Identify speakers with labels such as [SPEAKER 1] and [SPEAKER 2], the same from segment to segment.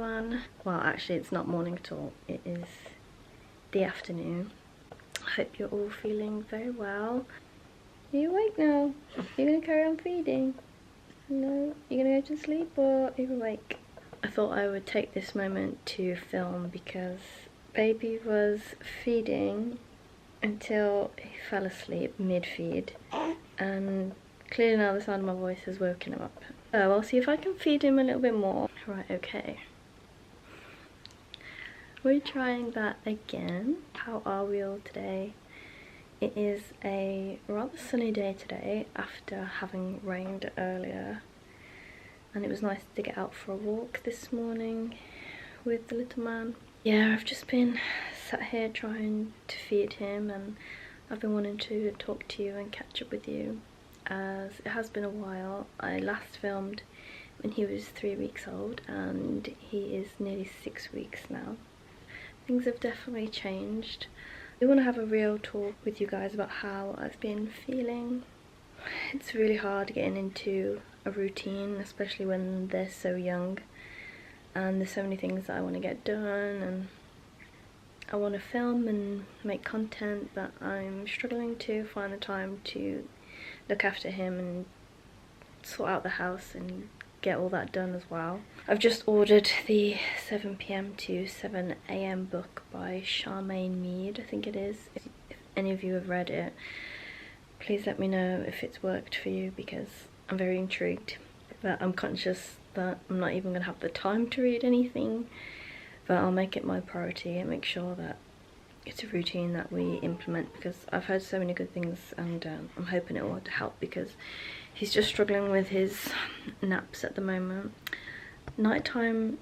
[SPEAKER 1] everyone. Well, actually it's not morning at all, it is the afternoon. I hope you're all feeling very well. Are you awake now? You're gonna carry on feeding? No? You're gonna go to sleep or are you awake? I thought I would take this moment to film because baby was feeding until he fell asleep mid-feed, and clearly now the sound of my voice has woken him up. So I'll see if I can feed him a little bit more. Right, okay. We're trying that again. How are we all today? It is a rather sunny day today after having rained earlier, and it was nice to get out for a walk this morning with the little man. Yeah, I've just been sat here trying to feed him, and I've been wanting to talk to you and catch up with you as it has been a while. I last filmed when he was 3 weeks old and he is nearly 6 weeks now. Things have definitely changed. I want to have a real talk with you guys about how I've been feeling. It's really hard getting into a routine, especially when they're so young, and there's so many things that I want to get done, and I want to film and make content, but I'm struggling to find the time to look after him and sort out the house and get all that done as well. I've just ordered the 7 PM to 7 AM book by Charmaine Mead, I think it is. If any of you have read it, please let me know if it's worked for you, because I'm very intrigued. But I'm conscious that I'm not even going to have the time to read anything, but I'll make it my priority and make sure that it's a routine that we implement, because I've heard so many good things, and I'm hoping it will help, because he's just struggling with his naps at the moment. Nighttime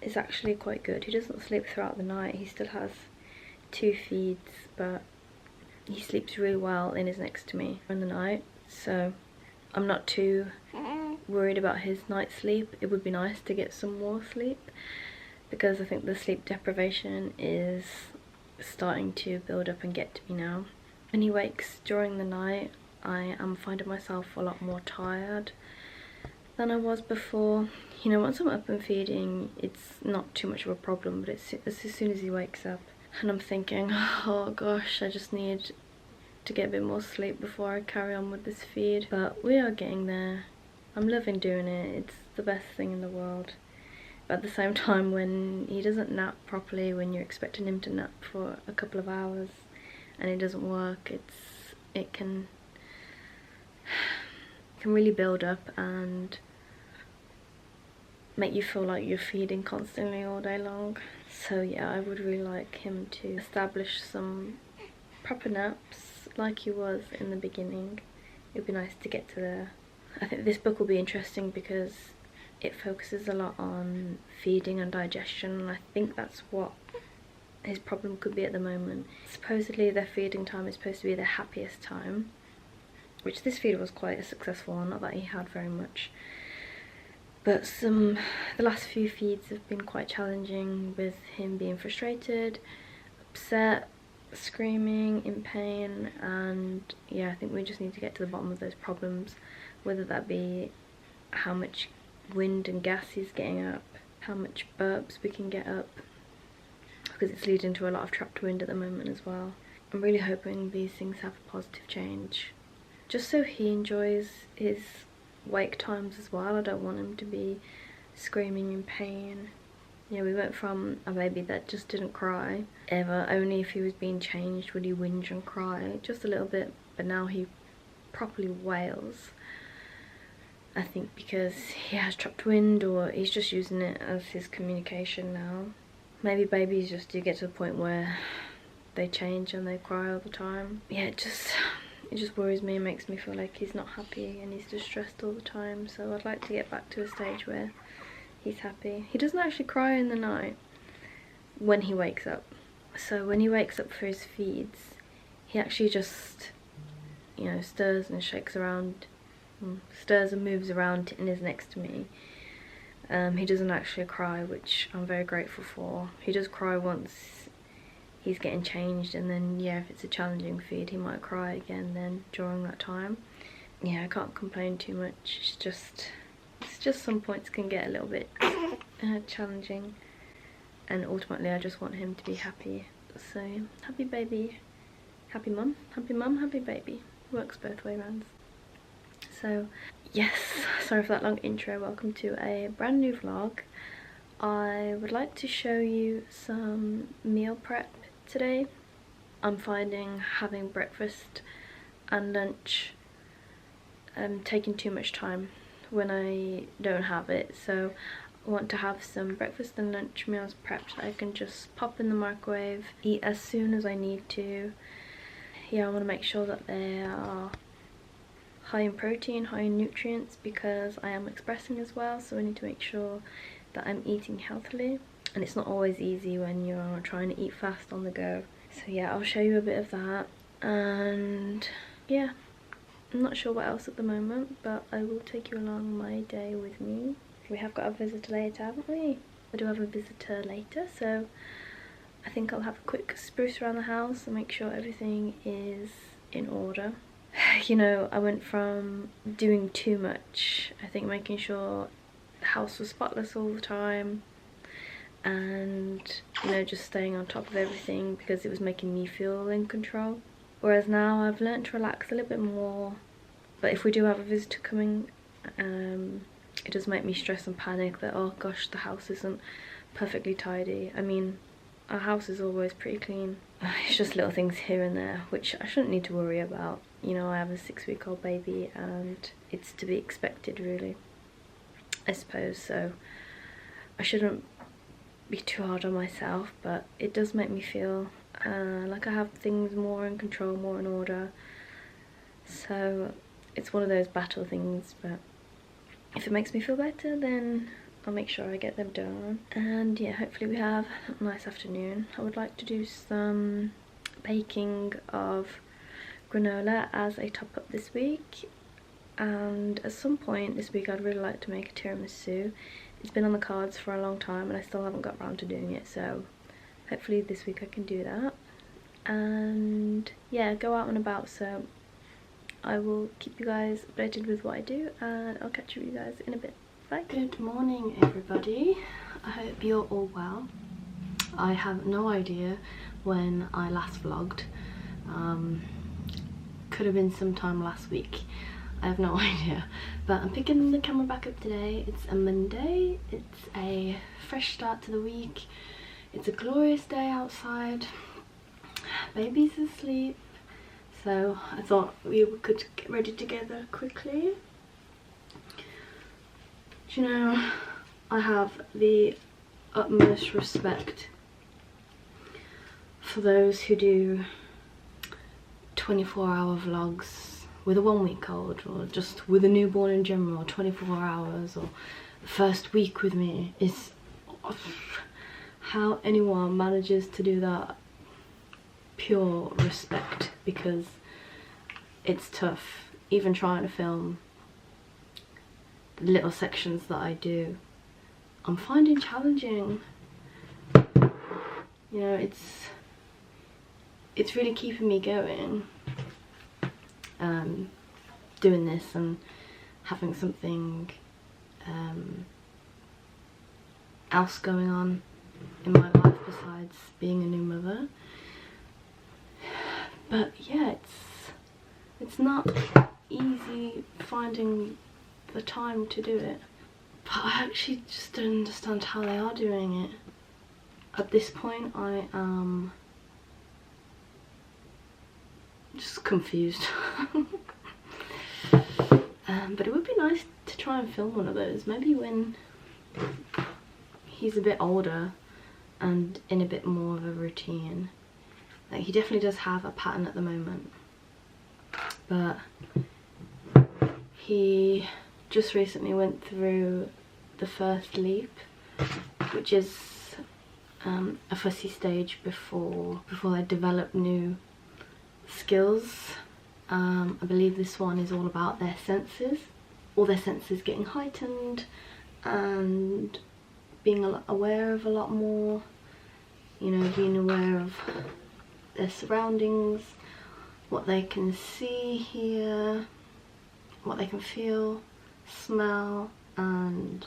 [SPEAKER 1] is actually quite good. He doesn't sleep throughout the night. He still has 2 feeds, but he sleeps really well and is next to me in the night, so I'm not too worried about his night sleep. It would be nice to get some more sleep, because I think the sleep deprivation is starting to build up and get to me now. When he wakes during the night, I am finding myself a lot more tired than I was before. You know, once I'm up and feeding, it's not too much of a problem, but it's as soon as he wakes up and I'm thinking, oh gosh, I just need to get a bit more sleep before I carry on with this feed. But we are getting there. I'm loving doing it. It's the best thing in the world. But at the same time, when he doesn't nap properly, when you're expecting him to nap for a couple of hours and it doesn't work, it can really build up and make you feel like you're feeding constantly all day long. So yeah, I would really like him to establish some proper naps like he was in the beginning. It would be nice to get to there. I think this book will be interesting because it focuses a lot on feeding and digestion, and I think that's what his problem could be at the moment. Supposedly their feeding time is supposed to be their happiest time, which this feed was quite a successful one, not that he had very much. But the last few feeds have been quite challenging, with him being frustrated, upset, screaming, in pain, and yeah, I think we just need to get to the bottom of those problems, whether that be how much wind and gas he's getting up, how much burps we can get up, because it's leading to a lot of trapped wind at the moment as well. I'm really hoping these things have a positive change, just so he enjoys his wake times as well. I don't want him to be screaming in pain. Yeah, we went from a baby that just didn't cry ever, only if he was being changed would he whinge and cry just a little bit, but now he properly wails. I think because he has trapped wind, or he's just using it as his communication now. Maybe babies just do get to the point where they change and they cry all the time. Yeah, it just worries me and makes me feel like he's not happy and he's distressed all the time. So I'd like to get back to a stage where he's happy. He doesn't actually cry in the night when he wakes up. So when he wakes up for his feeds, he actually just, you know, stirs and shakes around, stirs and moves around and is next to me. He doesn't actually cry, which I'm very grateful for. He does cry once he's getting changed, and then yeah, if it's a challenging feed he might cry again then during that time. Yeah, I can't complain too much. It's just some points can get a little bit challenging. and ultimately I just want him to be happy. So happy baby, happy mum, happy baby. Works both way round. So yes, sorry for that long intro. Welcome to a brand new vlog. I would like to show you some meal prep today. I'm finding having breakfast and lunch taking too much time when I don't have it, so I want to have some breakfast and lunch meals prepped that I can just pop in the microwave, eat as soon as I need to. Yeah, I want to make sure that they are high in protein, high in nutrients, because I am expressing as well, so I need to make sure that I'm eating healthily, and it's not always easy when you're trying to eat fast on the go. So yeah, I'll show you a bit of that, and yeah, I'm not sure what else at the moment, but I will take you along my day with me. We have got a visitor later, haven't we? I do have a visitor later, so I think I'll have a quick spruce around the house and make sure everything is in order. You know, I went from doing too much, I think making sure the house was spotless all the time, and you know, just staying on top of everything because it was making me feel in control. Whereas now I've learned to relax a little bit more, but if we do have a visitor coming, it does make me stress and panic that, oh gosh, the house isn't perfectly tidy. I mean, our house is always pretty clean. It's just little things here and there which I shouldn't need to worry about. You know, I have a 6-week-old baby and it's to be expected, really, I suppose, so I shouldn't be too hard on myself, but it does make me feel like I have things more in control, more in order. So it's one of those battle things, but if it makes me feel better, then I'll make sure I get them done. And yeah, hopefully we have a nice afternoon. I would like to do some baking of granola as a top up this week, and at some point this week I'd really like to make a tiramisu. It's been on the cards for a long time and I still haven't got around to doing it, so hopefully this week I can do that. And yeah, go out and about, so I will keep you guys updated with what I do, and I'll catch you guys in a bit. Bye. Good morning everybody, I hope you're all well. I have no idea when I last vlogged. Could have been sometime last week, I have no idea, but I'm picking the camera back up today. It's a Monday, it's a fresh start to the week, it's a glorious day outside, baby's asleep, so I thought we could get ready together quickly. Do you know, I have the utmost respect for those who do 24-hour vlogs with a 1-week-old, or just with a newborn in general, 24 hours, or the first week with me. Is how anyone manages to do that, pure respect, because it's tough. Even trying to film the little sections that I do, I'm finding challenging. You know, it's really keeping me going, doing this and having something else going on in my life besides being a new mother. But yeah, it's not easy finding the time to do it, but I actually just don't understand how they are doing it. At this point I am just confused. But it would be nice to try and film one of those, maybe when he's a bit older and in a bit more of a routine. Like, he definitely does have a pattern at the moment, but he just recently went through the first leap, which is a fussy stage before they develop new skills. I believe this one is all about their senses, all their senses getting heightened and being aware of a lot more, you know, being aware of their surroundings, what they can see, hear, what they can feel, smell, and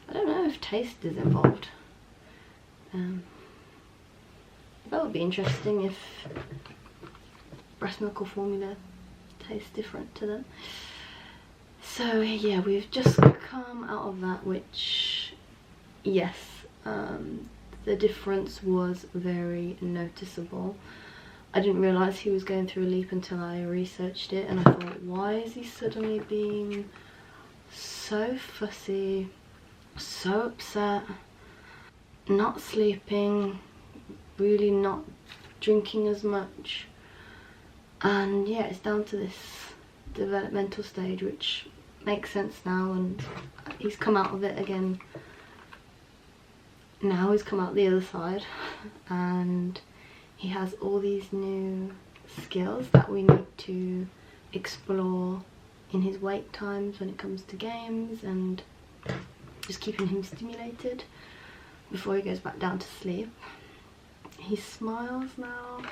[SPEAKER 1] I don't know if taste is involved. That would be interesting if breast milk or formula tastes different to them. So yeah, we've just come out of that, which, yes, the difference was very noticeable. I didn't realise he was going through a leap until I researched it, and I thought, why is he suddenly being so fussy, so upset, not sleeping, really not drinking as much? And yeah, it's down to this developmental stage, which makes sense now, and he's come out of it again. Now he's come out the other side, and he has all these new skills that we need to explore in his wake times when it comes to games, and just keeping him stimulated before he goes back down to sleep. He smiles now,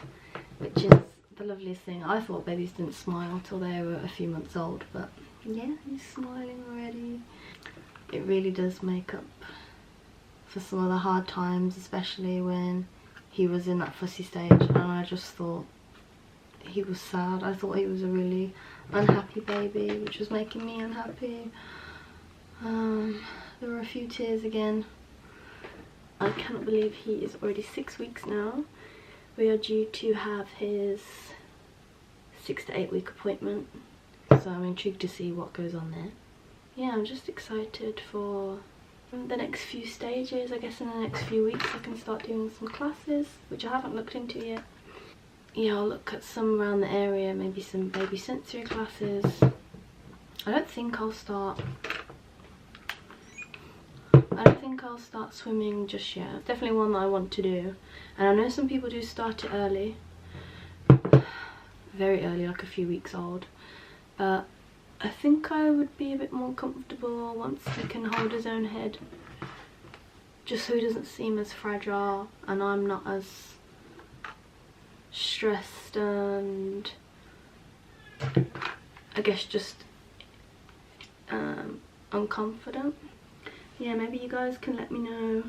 [SPEAKER 1] which is the loveliest thing. I thought babies didn't smile till they were a few months old, but yeah, he's smiling already. It really does make up for some of the hard times, especially when he was in that fussy stage, and I just thought he was sad. I thought he was a really unhappy baby, which was making me unhappy. There were a few tears again. I cannot believe he is already 6 weeks now. We are due to have his 6 to 8 week appointment, so I'm intrigued to see what goes on there. Yeah, I'm just excited for the next few stages. I guess in the next few weeks I can start doing some classes, which I haven't looked into yet. Yeah, I'll look at some around the area, maybe some baby sensory classes. I don't think I'll start swimming just yet. It's definitely one that I want to do, and I know some people do start it early, very early, like a few weeks old, but I think I would be a bit more comfortable once he can hold his own head, just so he doesn't seem as fragile and I'm not as stressed and I guess just unconfident. Yeah, maybe you guys can let me know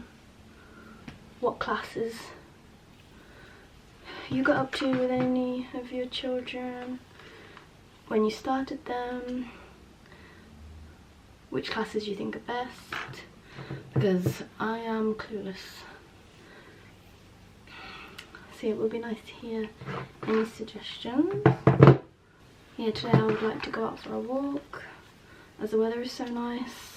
[SPEAKER 1] what classes you got up to with any of your children, when you started them, which classes you think are best, because I am clueless. So it would be nice to hear any suggestions. Yeah, today I would like to go out for a walk, as the weather is so nice.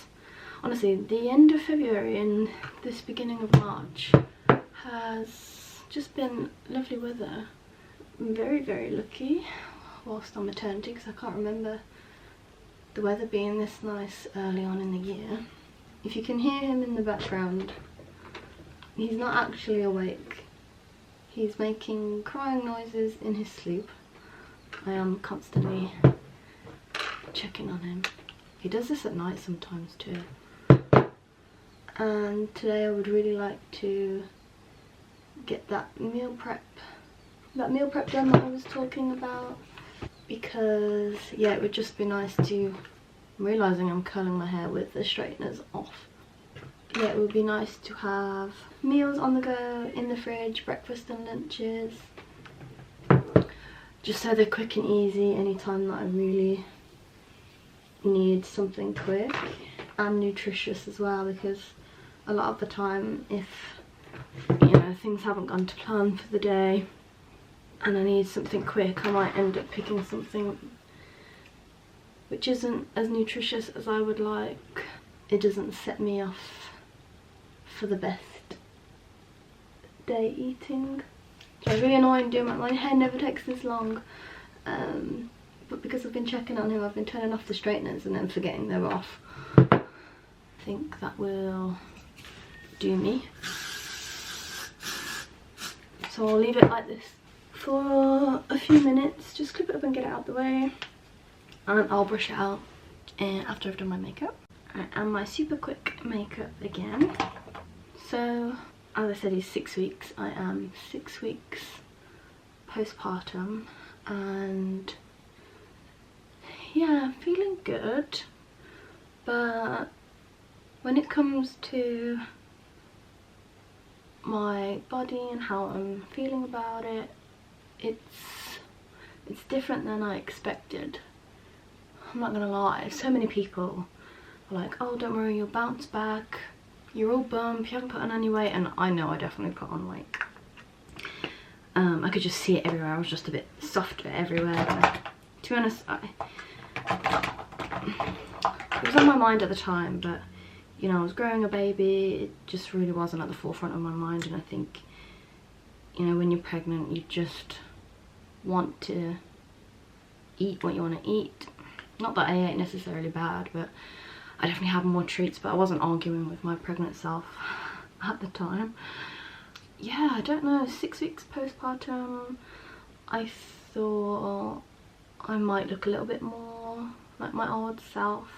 [SPEAKER 1] Honestly, the end of February and this beginning of March has just been lovely weather. I'm very, very lucky whilst on maternity, because I can't remember the weather being this nice early on in the year. If you can hear him in the background, he's not actually awake. He's making crying noises in his sleep. I am constantly checking on him. He does this at night sometimes too. And today I would really like to get that meal prep done that I was talking about, because yeah, it would just be nice to, I'm realising I'm curling my hair with the straighteners off. Yeah, it would be nice to have meals on the go in the fridge, breakfast and lunches, just so they're quick and easy anytime that I really need something quick and nutritious as well, because a lot of the time, if you know things haven't gone to plan for the day and I need something quick, I might end up picking something which isn't as nutritious as I would like. It doesn't set me off for the best day eating. So it's really annoying doing my hair never takes this long, but because I've been checking on him, I've been turning off the straighteners and then forgetting they're off. I think that will do me. So I'll leave it like this for a few minutes, just clip it up and get it out the way, and I'll brush it out after I've done my makeup. And my super quick makeup again. So as I said, he's 6 weeks. I am 6 weeks postpartum, and yeah, I'm feeling good, but when it comes to my body and how I'm feeling about it, it's different than I expected. I'm not gonna lie, so many people are like, oh, don't worry, you'll bounce back, you're all bump, you haven't put on any weight. And I know I definitely put on weight. I could just see it everywhere. I was just a bit softer everywhere. But to be honest, it was on my mind at the time, but you know, I was growing a baby, it just really wasn't at the forefront of my mind. And I think, you know, when you're pregnant, you just want to eat what you want to eat. Not that I ate necessarily bad, but I definitely had more treats, but I wasn't arguing with my pregnant self at the time. Yeah, I don't know, 6 weeks postpartum, I thought I might look a little bit more like my old self.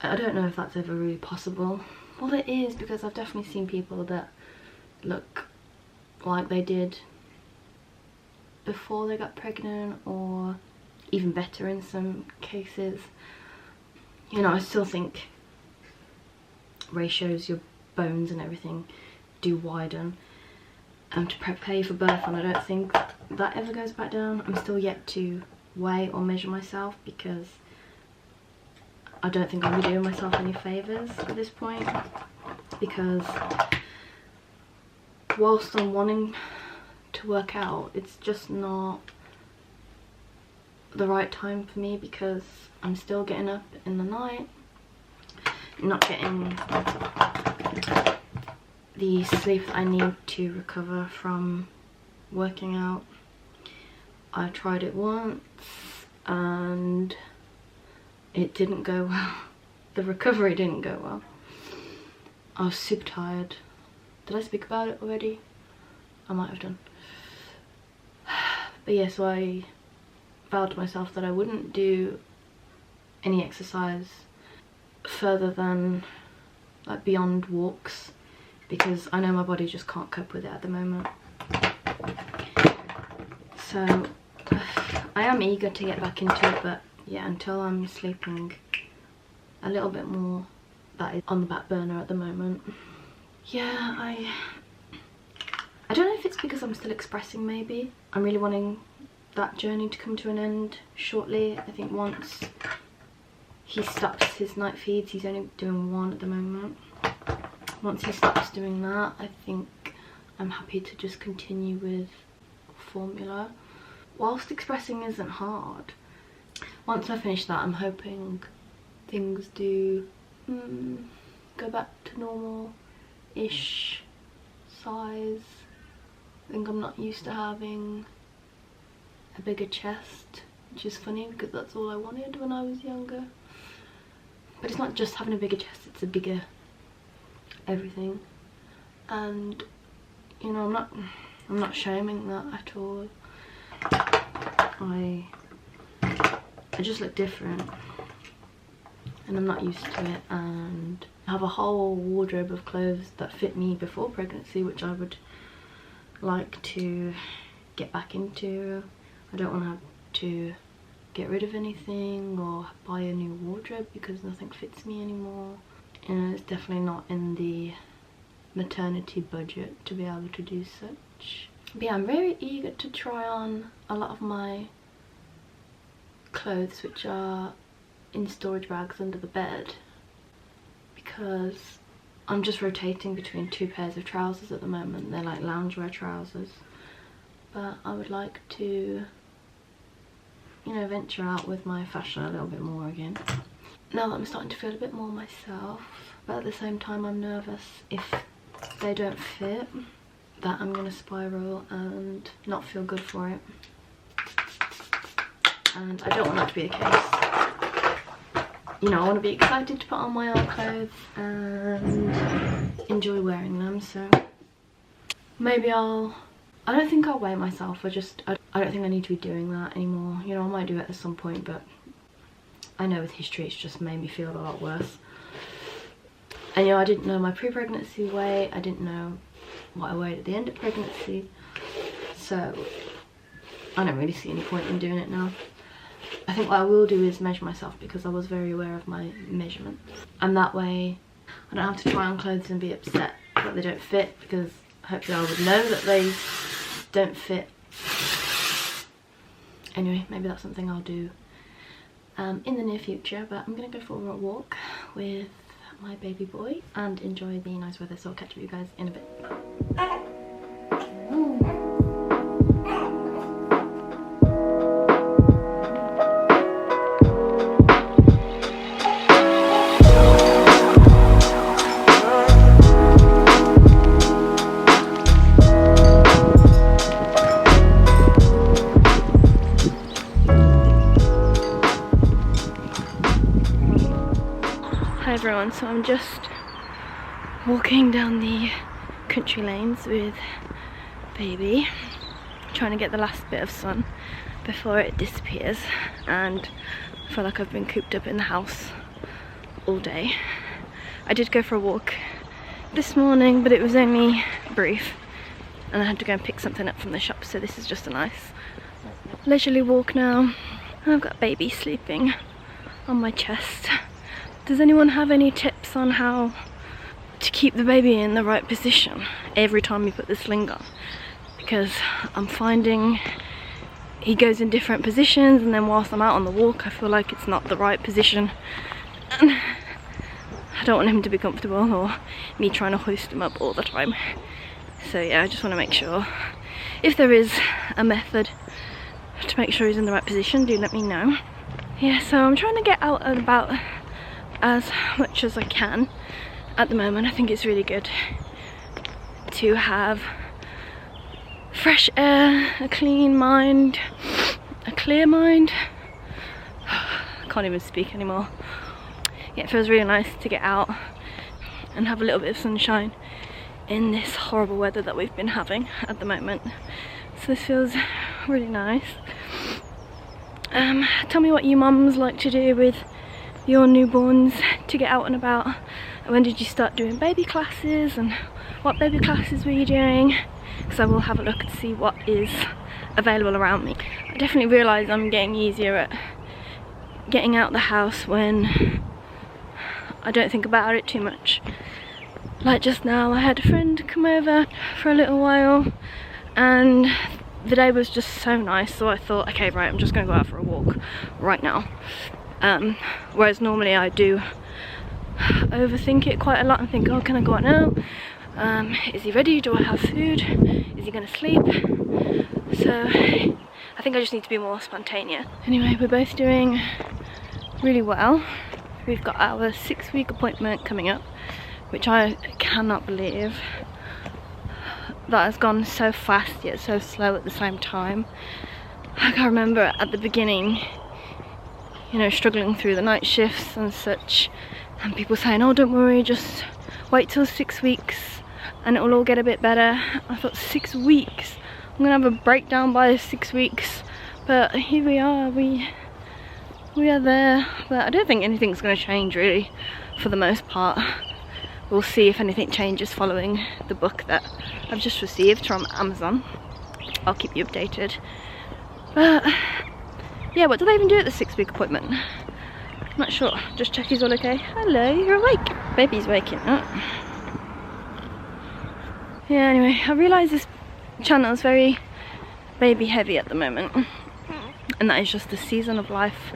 [SPEAKER 1] I don't know if that's ever really possible. Well, it is, because I've definitely seen people that look like they did before they got pregnant, or even better in some cases. You know, I still think ratios, your bones and everything do widen to prepare you for birth, and I don't think that ever goes back down. I'm still yet to weigh or measure myself, because I don't think I'll be doing myself any favours at this point, because whilst I'm wanting to work out, it's just not the right time for me, because I'm still getting up in the night, not getting the sleep that I need to recover from working out. I tried it once and it didn't go well. The recovery didn't go well. I was super tired. Did I speak about it already? I might have done. But yeah, so I vowed to myself that I wouldn't do any exercise further than like beyond walks, because I know my body just can't cope with it at the moment. So I am eager to get back into it, but yeah, until I'm sleeping a little bit more, that is on the back burner at the moment. Yeah, I don't know if it's because I'm still expressing, maybe. I'm really wanting that journey to come to an end shortly. I think once he stops his night feeds, he's only doing one at the moment. Once he stops doing that, I think I'm happy to just continue with formula. Whilst expressing isn't hard, once I finish that, I'm hoping things do go back to normal-ish size. I think I'm not used to having a bigger chest, which is funny because that's all I wanted when I was younger. But it's not just having a bigger chest, it's a bigger everything. And you know, I'm not shaming that at all. I just look different and I'm not used to it, and I have a whole wardrobe of clothes that fit me before pregnancy, which I would like to get back into. I don't want to have to get rid of anything or buy a new wardrobe because nothing fits me anymore. And it's definitely not in the maternity budget to be able to do such. But yeah, I'm very eager to try on a lot of my clothes which are in storage bags under the bed, because I'm just rotating between 2 pairs of trousers at the moment. They're like loungewear trousers, but I would like to, you know, venture out with my fashion a little bit more again, now that I'm starting to feel a bit more myself. But at the same time, I'm nervous if they don't fit, that I'm gonna spiral and not feel good for it, and I don't want that to be the case. You know, I want to be excited to put on my old clothes and enjoy wearing them. So maybe I don't think I'll weigh myself. I don't think I need to be doing that anymore. You know, I might do it at some point, but I know with history it's just made me feel a lot worse. And you know, I didn't know my pre-pregnancy weight, I didn't know what I weighed at the end of pregnancy, so I don't really see any point in doing it now. I think what I will do is measure myself, because I was very aware of my measurements, and that way I don't have to try on clothes and be upset that they don't fit, because hopefully I would know that they don't fit. Anyway, maybe that's something I'll do in the near future, but I'm gonna go for a walk with my baby boy and enjoy the nice weather, so I'll catch up with you guys in a bit. Hi everyone, so I'm just walking down the country lanes with baby, trying to get the last bit of sun before it disappears, and I feel like I've been cooped up in the house all day. I did go for a walk this morning, but it was only brief and I had to go and pick something up from the shop, so this is just a nice leisurely walk now. I've got baby sleeping on my chest. Does anyone have any tips on how to keep the baby in the right position every time you put the sling on? Because I'm finding he goes in different positions, and then whilst I'm out on the walk I feel like it's not the right position, and I don't want him to be comfortable or me trying to hoist him up all the time. So yeah, I just want to make sure, if there is a method to make sure he's in the right position, do let me know. Yeah, so I'm trying to get out and about as much as I can at the moment. I think it's really good to have fresh air, a clean mind, a clear mind. I can't even speak anymore. Yeah, it feels really nice to get out and have a little bit of sunshine in this horrible weather that we've been having at the moment. So this feels really nice. Tell me what you mums like to do with your newborns to get out and about. When did you start doing baby classes, and what baby classes were you doing? Because I will have a look and see what is available around me. I definitely realise I'm getting easier at getting out the house when I don't think about it too much. Like just now, I had a friend come over for a little while and the day was just so nice, so I thought, okay, right, I'm just going to go out for a walk right now. Whereas normally I do overthink it quite a lot and think, oh, can I go out now? Is he ready? Do I have food? Is he going to sleep? So I think I just need to be more spontaneous. Anyway, we're both doing really well. We've got our 6-week appointment coming up, which I cannot believe that has gone so fast yet so slow at the same time. I can remember at the beginning, you know, struggling through the night shifts and such, and people saying, oh, don't worry, just wait till 6 weeks and it will all get a bit better. I thought, 6 weeks? I'm gonna have a breakdown by 6 weeks. But here we are, we are there. But I don't think anything's gonna change really, for the most part. We'll see if anything changes following the book that I've just received from Amazon. I'll keep you updated. But yeah, what do they even do at the 6-week appointment? I'm not sure. Just check he's all okay. Hello, you're awake. Baby's waking up. Yeah, anyway, I realise this channel is very baby heavy at the moment. And that is just the season of life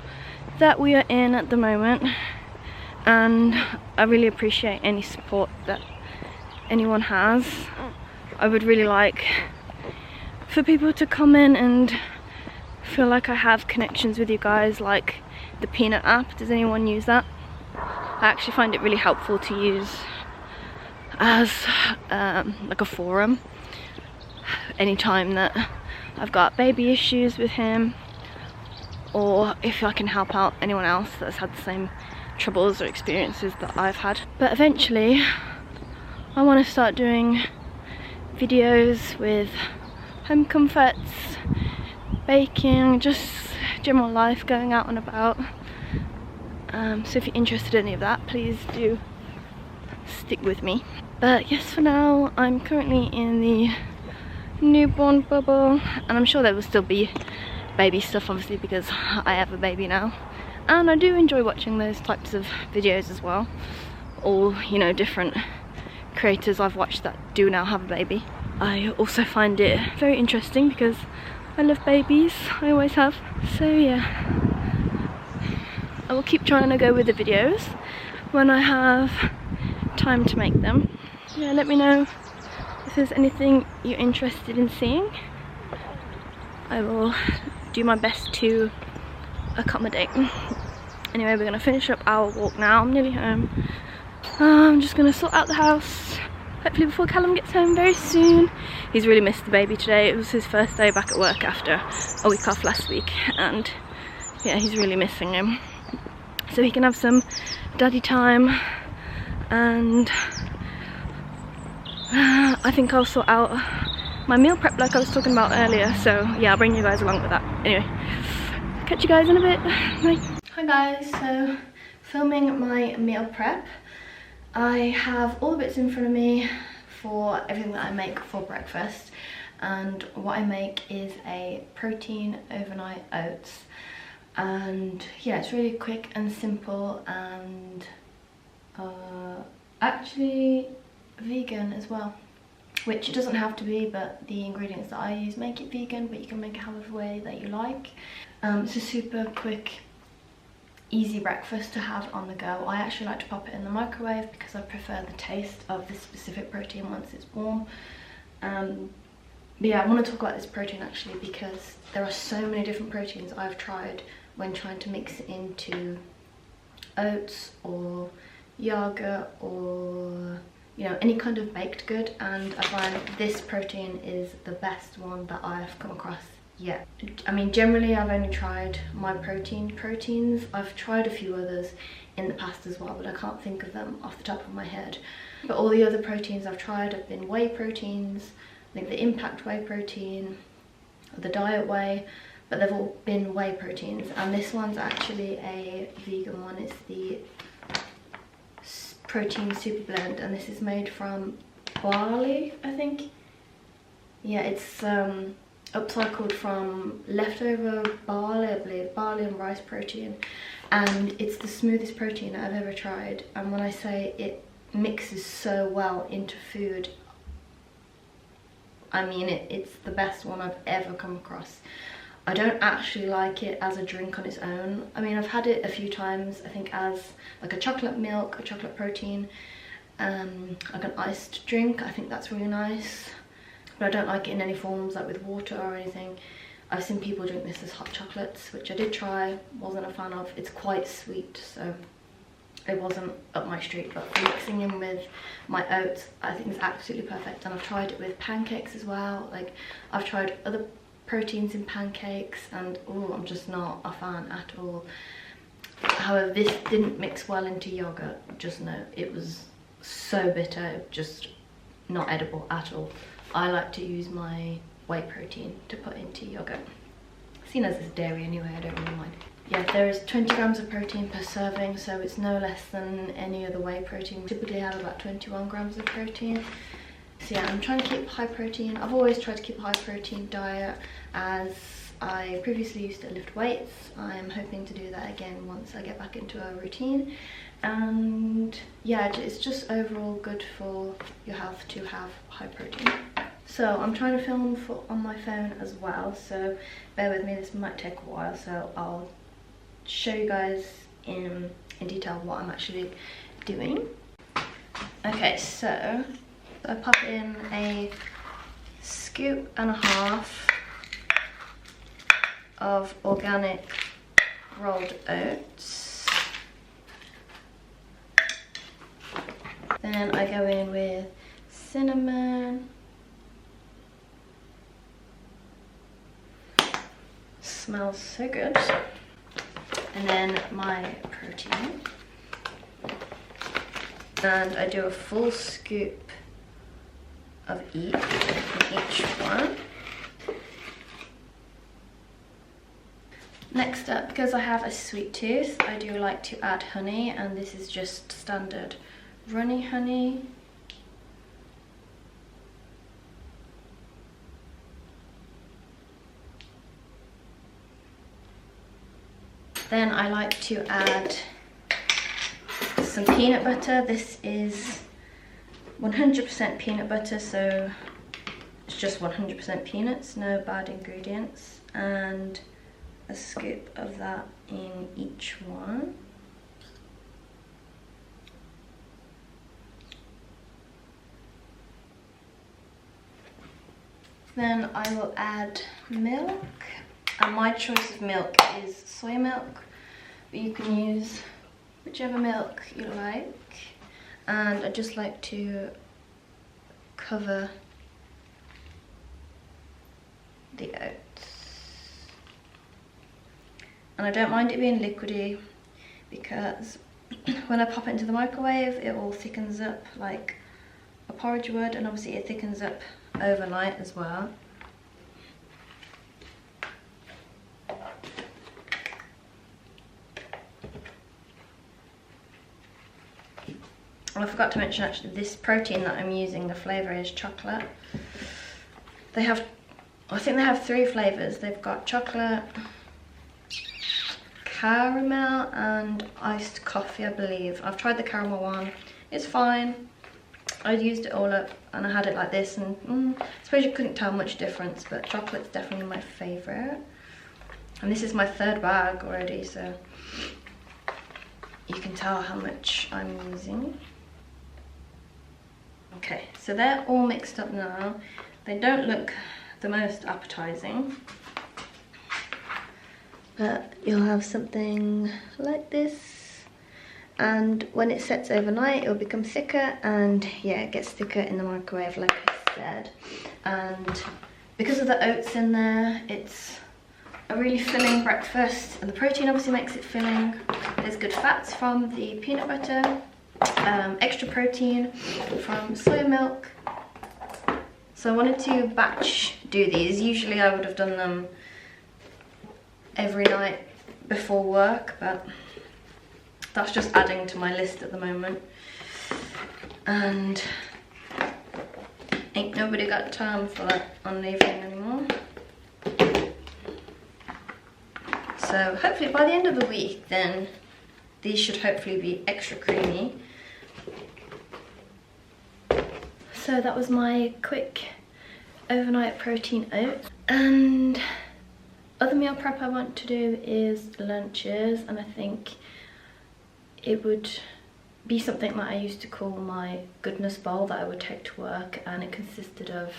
[SPEAKER 1] that we are in at the moment. And I really appreciate any support that anyone has. I would really like for people to come in and feel like I have connections with you guys, like the Peanut app. Does anyone use that? I actually find it really helpful to use as like a forum anytime that I've got baby issues with him, or if I can help out anyone else that's had the same troubles or experiences that I've had. But eventually I want to start doing videos with home comforts, baking, just general life, going out and about. So if you're interested in any of that, please do stick with me. But yes, for now I'm currently in the newborn bubble, and I'm sure there will still be baby stuff obviously because I have a baby now, and I do enjoy watching those types of videos as well. All, you know, different creators I've watched that do now have a baby. I also find it very interesting because I love babies, I always have. So yeah, I will keep trying to go with the videos when I have time to make them. Yeah, let me know if there's anything you're interested in seeing. I will do my best to accommodate. Anyway, we're gonna finish up our walk now. I'm nearly home. I'm just gonna sort out the house, hopefully before Callum gets home very soon. He's really missed the baby today. It was his first day back at work after a week off last week, and yeah, he's really missing him. So he can have some daddy time, and I think I'll sort out my meal prep like I was talking about earlier. So yeah, I'll bring you guys along with that. Anyway, catch you guys in a bit. Bye. Hi guys, so filming my meal prep. I have all the bits in front of me for everything that I make for breakfast, and what I make is a protein overnight oats, and yeah, it's really quick and simple, and actually vegan as well, which it doesn't have to be, but the ingredients that I use make it vegan, but you can make it however way that you like. It's a super quick, easy breakfast to have on the go. I actually like to pop it in the microwave because I prefer the taste of this specific protein once it's warm. But yeah, I want to talk about this protein actually because there are so many different proteins I've tried when trying to mix it into oats or yogurt or, you know, any kind of baked good, and I find this protein is the best one that I've come across yet. I mean, generally I've only tried my proteins. I've tried a few others in the past as well, but I can't think of them off the top of my head. But all the other proteins I've tried have been whey proteins. I think the Impact Whey protein, the Diet Whey, but they've all been whey proteins, and this one's actually a vegan one. It's the protein super blend, and this is made from barley, I think. Yeah, it's upcycled from leftover barley, I believe, barley and rice protein, and it's the smoothest protein I've ever tried. And when I say it mixes so well into food, I mean it's the best one I've ever come across. I don't actually like it as a drink on its own. I mean, I've had it a few times, I think as like a chocolate milk, a chocolate protein, like an iced drink. I think that's really nice. But I don't like it in any forms, like with water or anything. I've seen people drink this as hot chocolates, which I did try, wasn't a fan of. It's quite sweet, so it wasn't up my street. But for mixing in with my oats, I think it's absolutely perfect. And I've tried it with pancakes as well. Like, I've tried other proteins in pancakes, and oh, I'm just not a fan at all. However, this didn't mix well into yogurt. Just no, it was so bitter, just not edible at all. I like to use my whey protein to put into yogurt. Seen as it's dairy anyway, I don't really mind. Yeah, there is 20 grams of protein per serving, so it's no less than any other whey protein. We typically have about 21 grams of protein. So yeah, I'm trying to keep high protein. I've always tried to keep a high protein diet, as I previously used to lift weights. I'm hoping to do that again once I get back into a routine. And yeah, it's just overall good for your health to have high protein. So I'm trying to film on my phone as well, so bear with me, this might take a while, so I'll show you guys in detail what I'm actually doing. Okay, so I pop in a scoop and a half of organic rolled oats. Then I go in with cinnamon, smells so good, and then my protein, and I do a full scoop of each one. Next up, because I have a sweet tooth, I do like to add honey, and this is just standard runny honey. Then I like to add some peanut butter. This is 100% peanut butter, so it's just 100% peanuts, no bad ingredients, and a scoop of that in each one. Then I will add milk, and my choice of milk is soy milk, but you can use whichever milk you like. And I just like to cover the oats, and I don't mind it being liquidy because when I pop it into the microwave it all thickens up like a porridge would, and obviously it thickens up overnight as well. And I forgot to mention actually, this protein that I'm using, the flavour is chocolate. They have, I think they have 3 flavours. They've got chocolate, caramel and iced coffee, I believe. I've tried the caramel one, it's fine. I used it all up and I had it like this, and I suppose you couldn't tell much difference, but chocolate's definitely my favourite. And this is my 3rd bag already, so you can tell how much I'm using. Okay, so they're all mixed up now. They don't look the most appetizing, but you'll have something like this, and when it sets overnight it'll become thicker, and yeah, it gets thicker in the microwave like I said. And because of the oats in there, it's a really filling breakfast, and the protein obviously makes it filling. There's good fats from the peanut butter, extra protein from soy milk. So I wanted to batch do these. Usually I would have done them every night before work, but that's just adding to my list at the moment, and ain't nobody got time for that on the evening anymore. So hopefully by the end of the week then these should hopefully be extra creamy. So that was my quick overnight protein oats. And other meal prep I want to do is lunches, and I think it would be something that I used to call my goodness bowl that I would take to work, and it consisted of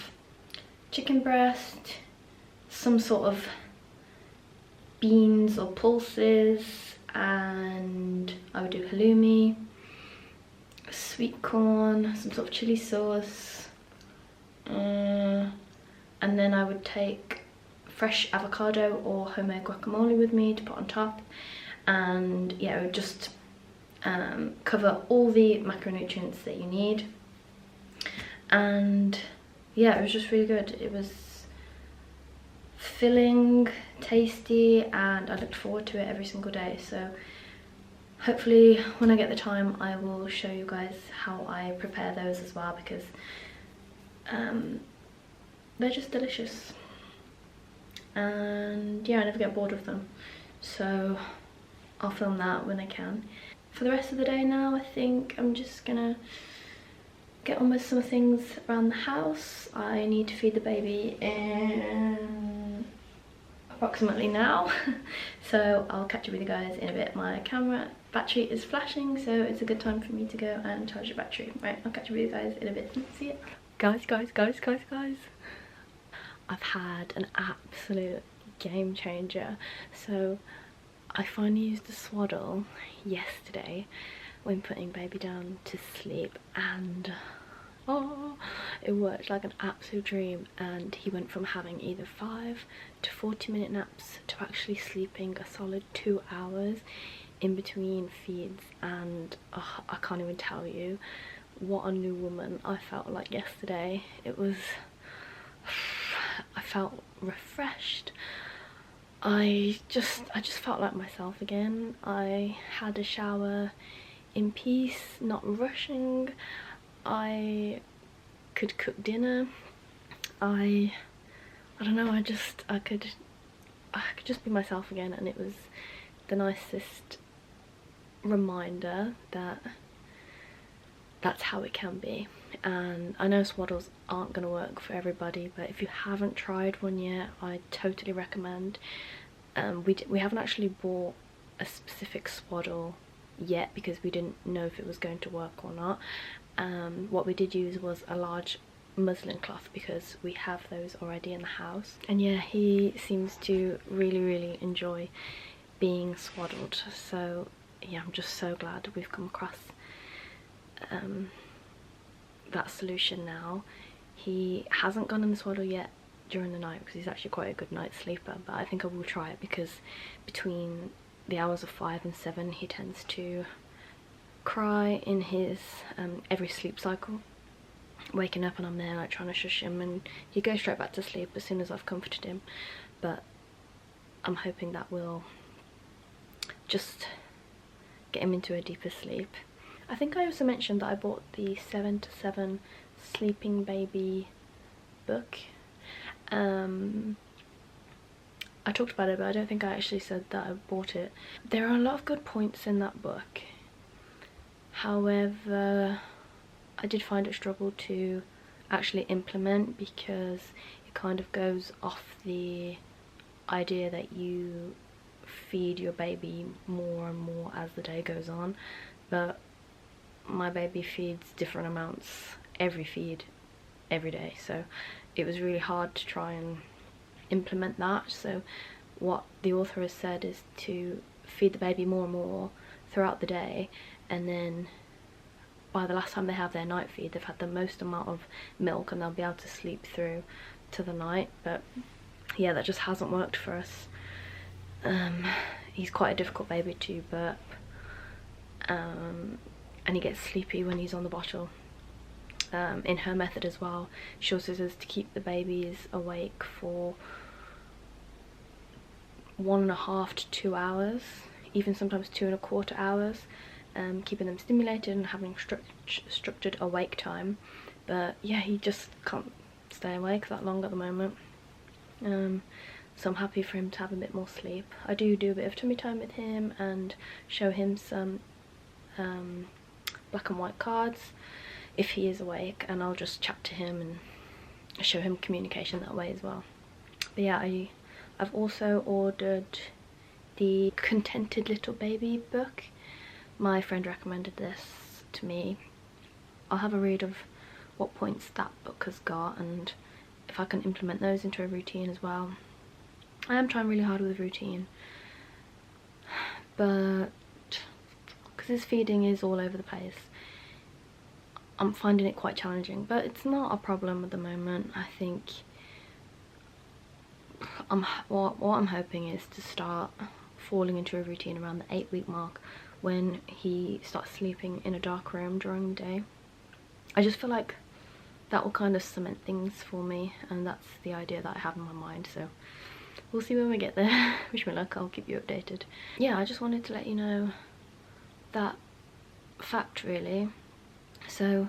[SPEAKER 1] chicken breast, some sort of beans or pulses, and I would do halloumi, sweet corn, some sort of chili sauce, and then I would take fresh avocado or homemade guacamole with me to put on top, and yeah, it would just cover all the macronutrients that you need. And yeah, it was just really good. It was filling, tasty, and I looked forward to it every single day. So hopefully when I get the time I will show you guys how I prepare those as well, because they're just delicious, and yeah, I never get bored of them, so I'll film that when I can. For the rest of the day now, I think I'm just gonna get on with some things around the house. I need to feed the baby in approximately now, so I'll catch up with you guys in a bit. My camera battery is flashing, so it's a good time for me to go and charge the battery. Right, I'll catch up with you guys in a bit. See ya. Guys, I've had an absolute game changer. So I finally used the swaddle yesterday when putting baby down to sleep, and oh, it worked like an absolute dream. And he went from having either 5 to 40-minute naps to actually sleeping a solid 2 hours in between feeds, and oh, I can't even tell you what a new woman I felt like yesterday. It was, I felt refreshed. I just felt like myself again. I had a shower in peace, not rushing. I could cook dinner. I don't know, I could just be myself again, and it was the nicest reminder that that's how it can be. and I know swaddles aren't going to work for everybody, but if you haven't tried one yet, I totally recommend. We haven't actually bought a specific swaddle yet because we didn't know if it was going to work or not. What we did use was a large muslin cloth because we have those already in the house, and yeah, he seems to really enjoy being swaddled. So yeah, I'm just so glad we've come across that solution now. He hasn't gone in the swaddle yet during the night because he's actually quite a good night sleeper, but I think I will try it because between the hours of 5 and 7 he tends to cry in his every sleep cycle, waking up and I'm there like trying to shush him, and he goes straight back to sleep as soon as I've comforted him. But I'm hoping that will just get him into a deeper sleep. I think I also mentioned that I bought the 7 to 7 Sleeping Baby book. I talked about it, but I don't think I actually said that I bought it. There are a lot of good points in that book. However, I did find it struggle to actually implement because it kind of goes off the idea that you feed your baby more and more as the day goes on, but my baby feeds different amounts every feed every day, so it was really hard to try and implement that. So what the author has said is to feed the baby more and more throughout the day, and then by the last time they have their night feed they've had the most amount of milk and they'll be able to sleep through to the night. But yeah, that just hasn't worked for us. He's quite a difficult baby to burp, and he gets sleepy when he's on the bottle. In her method as well, she also says to keep the babies awake for 1.5 to 2 hours, even sometimes 2.25 hours, keeping them stimulated and having structured awake time. But yeah, he just can't stay awake that long at the moment, so I'm happy for him to have a bit more sleep. I do a bit of tummy time with him and show him some black and white cards if he is awake, and I'll just chat to him and show him communication that way as well. But yeah, I've also ordered the Contented Little Baby book. My friend recommended this to me. I'll have a read of what points that book has got and if I can implement those into a routine as well. I am trying really hard with routine, but because his feeding is all over the place, I'm finding it quite challenging, but it's not a problem at the moment. I think what I'm hoping is to start falling into a routine around the 8-week mark when he starts sleeping in a dark room during the day. I just feel like that will kind of cement things for me, and that's the idea that I have in my mind, so we'll see when we get there. Wish me luck, I'll keep you updated. Yeah, I just wanted to let you know that fact really. So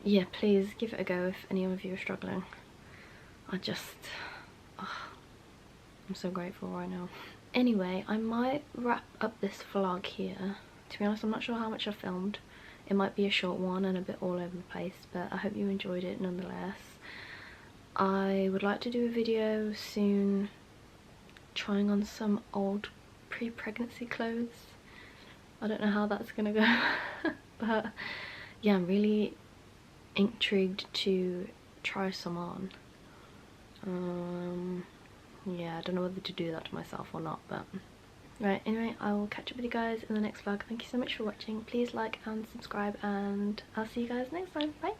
[SPEAKER 1] yeah, please give it a go if any of you are struggling. I'm so grateful right now. Anyway, I might wrap up this vlog here. To be honest, I'm not sure how much I filmed. It might be a short one and a bit all over the place, but I hope you enjoyed it nonetheless. I would like to do a video soon trying on some old pre-pregnancy clothes. I don't know how that's gonna go, but yeah, I'm really intrigued to try some on. Yeah, I don't know whether to do that to myself or not, but right, anyway, I will catch up with you guys in the next vlog. Thank you so much for watching. Please like and subscribe, and I'll see you guys next time. Bye!